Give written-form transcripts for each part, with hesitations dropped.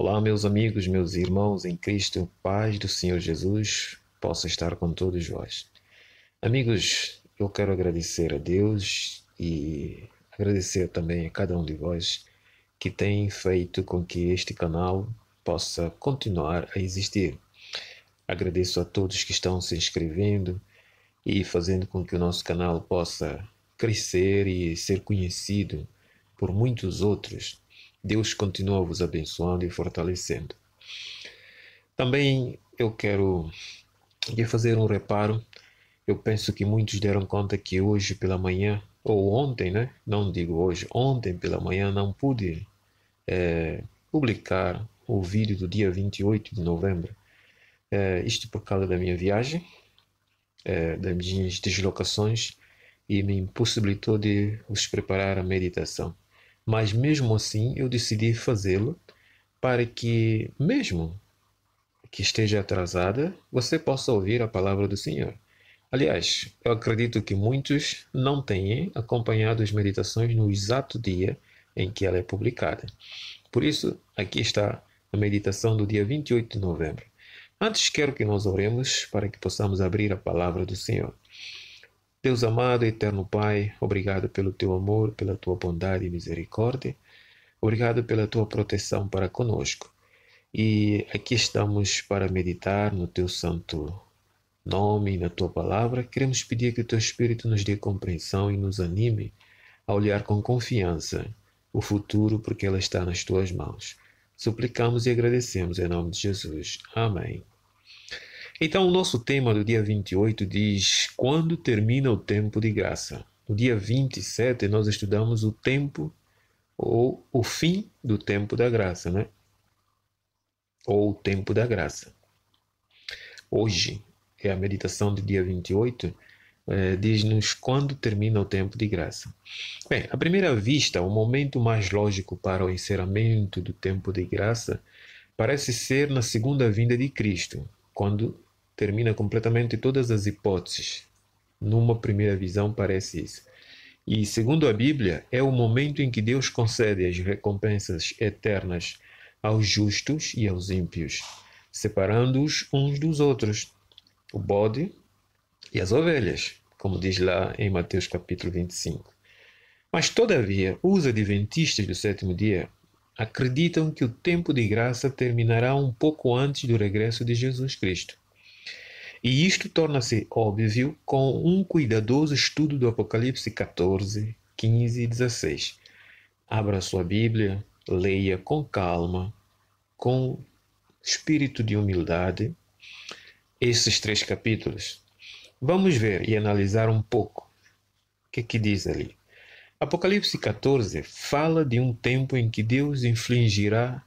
Olá, meus amigos, meus irmãos em Cristo, paz do Senhor Jesus possa estar com todos vós. Amigos, eu quero agradecer a Deus e agradecer também a cada um de vós que tem feito com que este canal possa continuar a existir. Agradeço a todos que estão se inscrevendo e fazendo com que o nosso canal possa crescer e ser conhecido por muitos outros. Deus continua vos abençoando e fortalecendo. Também eu quero aqui fazer um reparo. Eu penso que muitos deram conta que hoje pela manhã, ou ontem, né? Não digo hoje, ontem pela manhã não pude publicar o vídeo do dia 28 de novembro. Isto por causa da minha viagem, das minhas deslocações e me impossibilitou de vos preparar a meditação. Mas mesmo assim eu decidi fazê-lo para que, mesmo que esteja atrasada, você possa ouvir a palavra do Senhor. Aliás, eu acredito que muitos não tenham acompanhado as meditações no exato dia em que ela é publicada. Por isso, aqui está a meditação do dia 28 de novembro. Antes, quero que nós oremos para que possamos abrir a palavra do Senhor. Deus amado, eterno Pai, obrigado pelo teu amor, pela tua bondade e misericórdia. Obrigado pela tua proteção para conosco. E aqui estamos para meditar no teu santo nome e na tua palavra. Queremos pedir que o teu Espírito nos dê compreensão e nos anime a olhar com confiança o futuro, porque ela está nas tuas mãos. Suplicamos e agradecemos em nome de Jesus. Amém. Então, o nosso tema do dia 28 diz: quando termina o tempo de graça? No dia 27, nós estudamos o tempo ou o fim do tempo da graça, né? Ou o tempo da graça. Hoje é a meditação do dia 28, diz-nos quando termina o tempo de graça. Bem, à primeira vista, o momento mais lógico para o encerramento do tempo de graça parece ser na segunda vinda de Cristo, quando termina completamente todas as hipóteses. Numa primeira visão parece isso. E, segundo a Bíblia, é o momento em que Deus concede as recompensas eternas aos justos e aos ímpios, separando-os uns dos outros, o bode e as ovelhas, como diz lá em Mateus capítulo 25. Mas, todavia, os adventistas do sétimo dia acreditam que o tempo de graça terminará um pouco antes do regresso de Jesus Cristo. E isto torna-se óbvio com um cuidadoso estudo do Apocalipse 14, 15 e 16. Abra sua Bíblia, leia com calma, com espírito de humildade, esses 3 capítulos. Vamos ver e analisar um pouco o que diz ali. Apocalipse 14 fala de um tempo em que Deus infligirá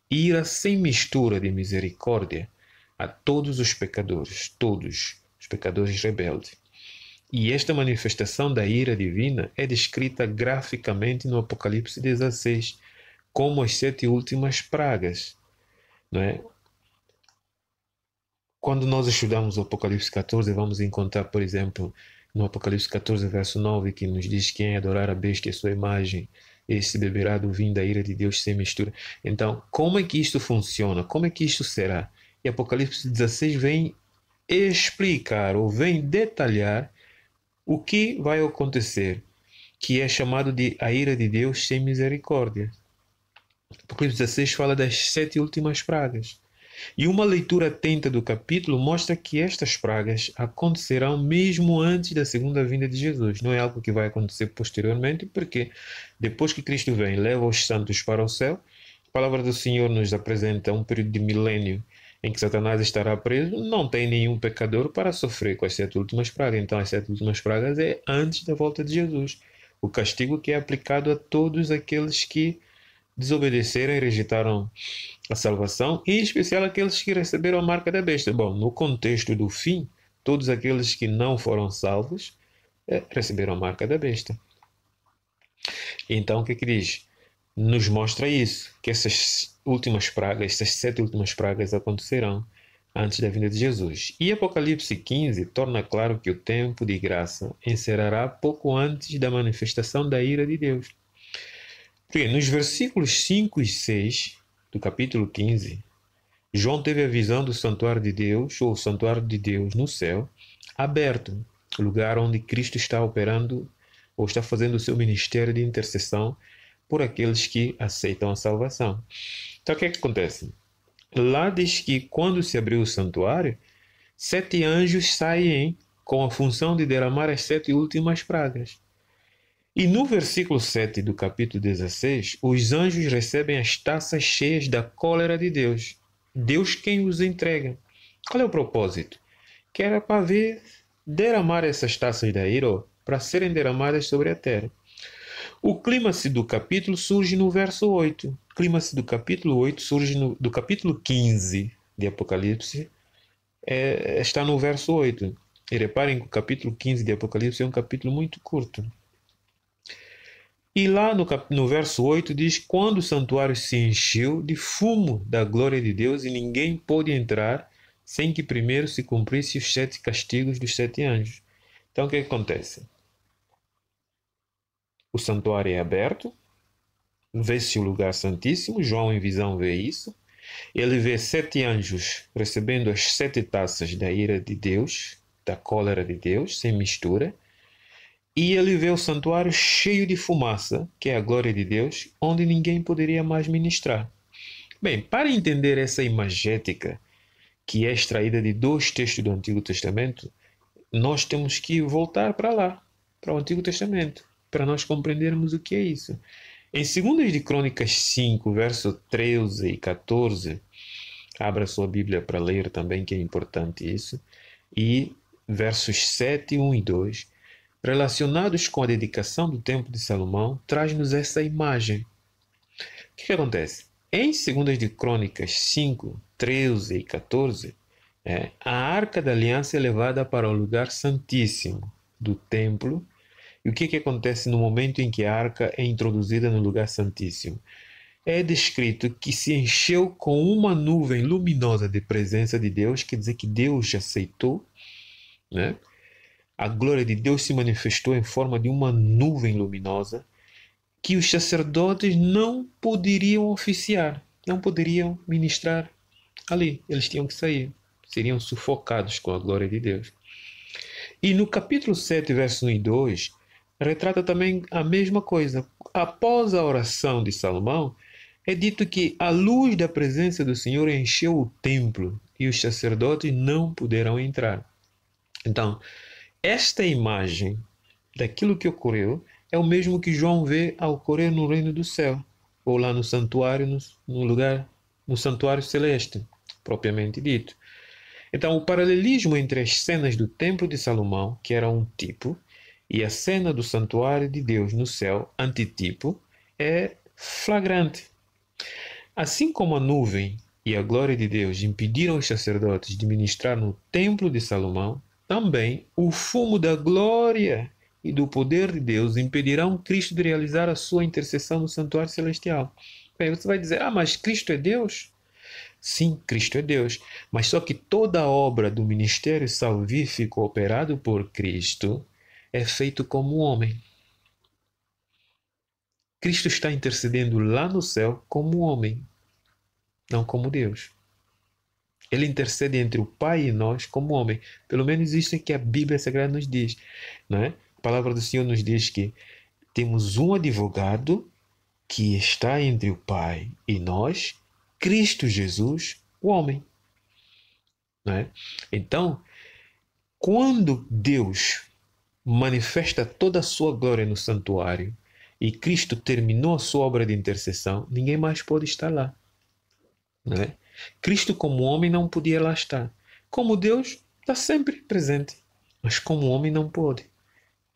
ira sem mistura de misericórdia a todos os pecadores rebeldes. E esta manifestação da ira divina é descrita graficamente no Apocalipse 16 como as 7 últimas pragas, não é? Quando nós estudamos o Apocalipse 14, vamos encontrar, por exemplo, no Apocalipse 14, verso 9, que nos diz: quem adorar a besta e a sua imagem, esse beberá do vinho da ira de Deus sem mistura. Então, como é que isto funciona? Como é que isto será? E Apocalipse 16 vem explicar ou vem detalhar o que vai acontecer, que é chamado de a ira de Deus sem misericórdia. Apocalipse 16 fala das 7 últimas pragas. E uma leitura atenta do capítulo mostra que estas pragas acontecerão mesmo antes da segunda vinda de Jesus. Não é algo que vai acontecer posteriormente, porque depois que Cristo vem e leva os santos para o céu, a palavra do Senhor nos apresenta um período de milênio em que Satanás estará preso, não tem nenhum pecador para sofrer com as 7 últimas pragas. Então, as 7 últimas pragas é antes da volta de Jesus. O castigo que é aplicado a todos aqueles que desobedeceram e rejeitaram a salvação, em especial aqueles que receberam a marca da besta. Bom, no contexto do fim, todos aqueles que não foram salvos receberam a marca da besta. Então, o que diz? Nos mostra isso, que essas últimas pragas, essas 7 últimas pragas acontecerão antes da vinda de Jesus. E Apocalipse 15 torna claro que o tempo de graça encerrará pouco antes da manifestação da ira de Deus. Porque nos versículos 5 e 6 do capítulo 15, João teve a visão do santuário de Deus, ou santuário de Deus no céu, aberto, o lugar onde Cristo está operando ou está fazendo o seu ministério de intercessão por aqueles que aceitam a salvação. Então, o que é que acontece? Lá diz que quando se abriu o santuário, 7 anjos saem com a função de derramar as 7 últimas pragas. E no versículo 7 do capítulo 16, os anjos recebem as taças cheias da cólera de Deus. Deus quem os entrega. Qual é o propósito? Que era para ver derramar essas taças da ira para serem derramadas sobre a terra. O clímax do capítulo surge no verso 8. O clímax do capítulo 8 surge do capítulo 15 de Apocalipse. Está no verso 8. E reparem que o capítulo 15 de Apocalipse é um capítulo muito curto. E lá no verso 8 diz: quando o santuário se encheu de fumo da glória de Deus e ninguém pôde entrar sem que primeiro se cumprisse os 7 castigos dos 7 anjos. Então o que acontece? O santuário é aberto, vê-se o lugar santíssimo, João em visão vê isso, ele vê 7 anjos recebendo as 7 taças da ira de Deus, da cólera de Deus, sem mistura, e ele vê o santuário cheio de fumaça, que é a glória de Deus, onde ninguém poderia mais ministrar. Bem, para entender essa imagética, que é extraída de 2 textos do Antigo Testamento, nós temos que voltar para lá, para o Antigo Testamento, para nós compreendermos o que é isso. Em 2 de Crônicas 5, verso 13 e 14, abra sua Bíblia para ler também, que é importante isso, e versos 7, 1 e 2, relacionados com a dedicação do Templo de Salomão, traz-nos essa imagem. O que acontece? Em 2 de Crônicas 5, 13 e 14, a Arca da Aliança é levada para o lugar santíssimo do templo. E o que acontece no momento em que a arca é introduzida no lugar santíssimo? É descrito que se encheu com uma nuvem luminosa de presença de Deus, quer dizer que Deus aceitou, né? A glória de Deus se manifestou em forma de uma nuvem luminosa que os sacerdotes não poderiam oficiar, não poderiam ministrar ali. Eles tinham que sair, seriam sufocados com a glória de Deus. E no capítulo 7, verso 1 e 2, retrata também a mesma coisa. Após a oração de Salomão, é dito que a luz da presença do Senhor encheu o templo e os sacerdotes não puderam entrar. Então, esta imagem daquilo que ocorreu é o mesmo que João vê ao ocorrer no reino do céu, ou lá no santuário, no santuário celeste, propriamente dito. Então, o paralelismo entre as cenas do Templo de Salomão, que era um tipo, e a cena do santuário de Deus no céu, antitipo, é flagrante. Assim como a nuvem e a glória de Deus impediram os sacerdotes de ministrar no Templo de Salomão, também o fumo da glória e do poder de Deus impedirão Cristo de realizar a sua intercessão no santuário celestial. Bem, você vai dizer, mas Cristo é Deus? Sim, Cristo é Deus, mas só que toda a obra do ministério salvífico operado por Cristo é feito como homem. Cristo está intercedendo lá no céu como homem, não como Deus. Ele intercede entre o Pai e nós como homem. Pelo menos isso é que a Bíblia Sagrada nos diz. Não é? A palavra do Senhor nos diz que temos um advogado que está entre o Pai e nós, Cristo Jesus, o homem. Não é? Então, quando Deus manifesta toda a sua glória no santuário e Cristo terminou a sua obra de intercessão, ninguém mais pode estar lá. Não é? Cristo como homem não podia lá estar. Como Deus está sempre presente, mas como homem não pôde.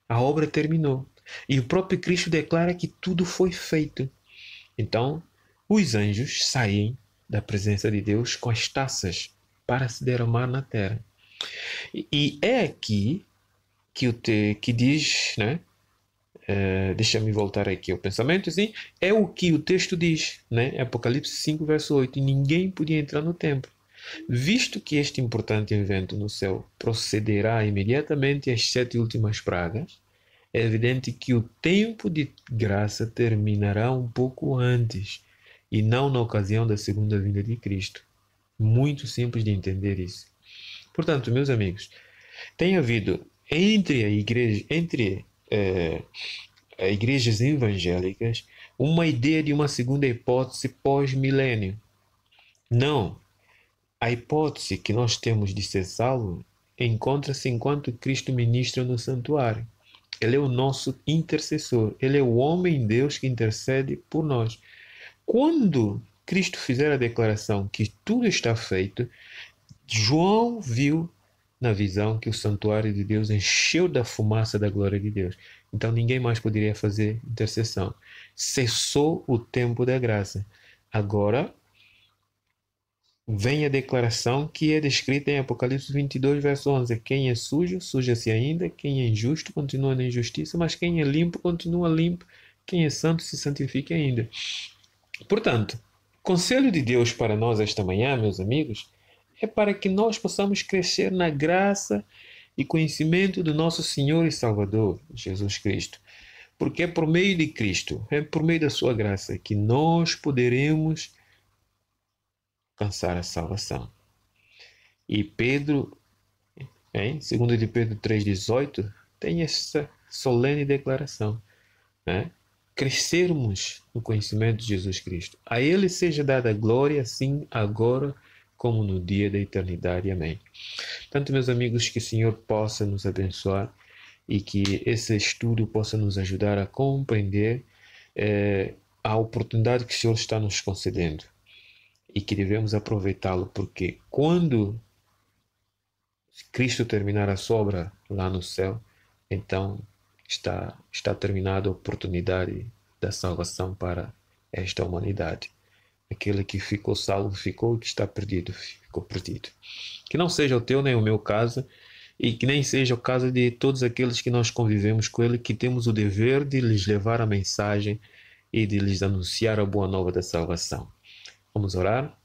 A obra terminou. E o próprio Cristo declara que tudo foi feito. Então, os anjos saem da presença de Deus com as taças para se derramar na terra. E é aqui que diz, né? Deixa-me voltar aqui ao pensamento, assim, é o que o texto diz, né? Apocalipse 5, verso 8, e ninguém podia entrar no templo. Visto que este importante evento no céu procederá imediatamente às 7 últimas pragas, é evidente que o tempo de graça terminará um pouco antes e não na ocasião da segunda vinda de Cristo. Muito simples de entender isso. Portanto, meus amigos, tem havido entre igrejas evangélicas uma ideia de uma segunda hipótese pós-milênio. Não. A hipótese que nós temos de ser salvo encontra-se enquanto Cristo ministra no santuário. Ele é o nosso intercessor. Ele é o homem Deus que intercede por nós. Quando Cristo fizer a declaração que tudo está feito, João viu na visão que o santuário de Deus encheu da fumaça da glória de Deus. Então ninguém mais poderia fazer intercessão. Cessou o tempo da graça. Agora vem a declaração que é descrita em Apocalipse 22, verso 11. Quem é sujo, suja-se ainda. Quem é injusto, continua na injustiça. Mas quem é limpo, continua limpo. Quem é santo, se santifique ainda. Portanto, o conselho de Deus para nós esta manhã, meus amigos, é para que nós possamos crescer na graça e conhecimento do nosso Senhor e Salvador, Jesus Cristo. Porque é por meio de Cristo, é por meio da sua graça, que nós poderemos alcançar a salvação. E Pedro, segundo de Pedro 3,18, tem essa solene declaração, crescermos no conhecimento de Jesus Cristo. A Ele seja dada glória, assim agora como no dia da eternidade. Amém. Portanto, meus amigos, que o Senhor possa nos abençoar e que esse estudo possa nos ajudar a compreender a oportunidade que o Senhor está nos concedendo e que devemos aproveitá-lo, porque quando Cristo terminar a sua obra lá no céu, então está terminada a oportunidade da salvação para esta humanidade. Aquele que ficou salvo ficou, que está perdido ficou perdido. Que não seja o teu nem o meu caso, e que nem seja o caso de todos aqueles que nós convivemos com Ele, que temos o dever de lhes levar a mensagem e de lhes anunciar a boa nova da salvação. Vamos orar?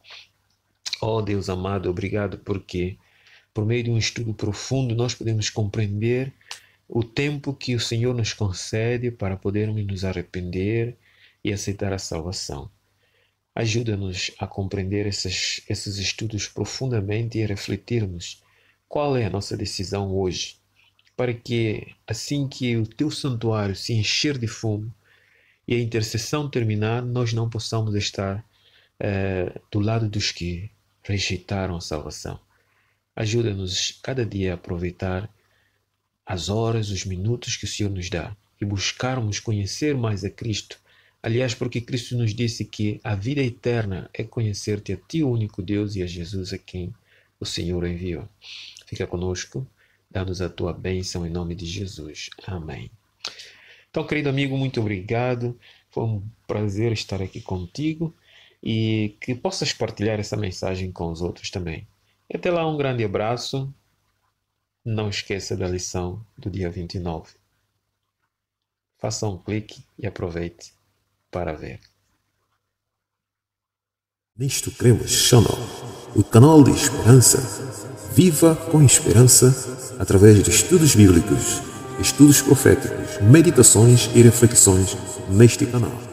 Ó Deus amado, obrigado porque por meio de um estudo profundo nós podemos compreender o tempo que o Senhor nos concede para podermos nos arrepender e aceitar a salvação. Ajuda-nos a compreender esses estudos profundamente e a refletirmos qual é a nossa decisão hoje, para que assim que o teu santuário se encher de fumo e a intercessão terminar, nós não possamos estar do lado dos que rejeitaram a salvação. Ajuda-nos cada dia a aproveitar as horas, os minutos que o Senhor nos dá e buscarmos conhecer mais a Cristo. Aliás, porque Cristo nos disse que a vida eterna é conhecer-te a ti, o único Deus, e a Jesus a quem o Senhor enviou. Fica conosco, dá-nos a tua bênção em nome de Jesus. Amém. Então, querido amigo, muito obrigado. Foi um prazer estar aqui contigo e que possas partilhar essa mensagem com os outros também. E até lá, um grande abraço. Não esqueça da lição do dia 29. Faça um clique e aproveite para ver. Nisto Cremos Channel, o canal de esperança. Viva com esperança através de estudos bíblicos, estudos proféticos, meditações e reflexões neste canal.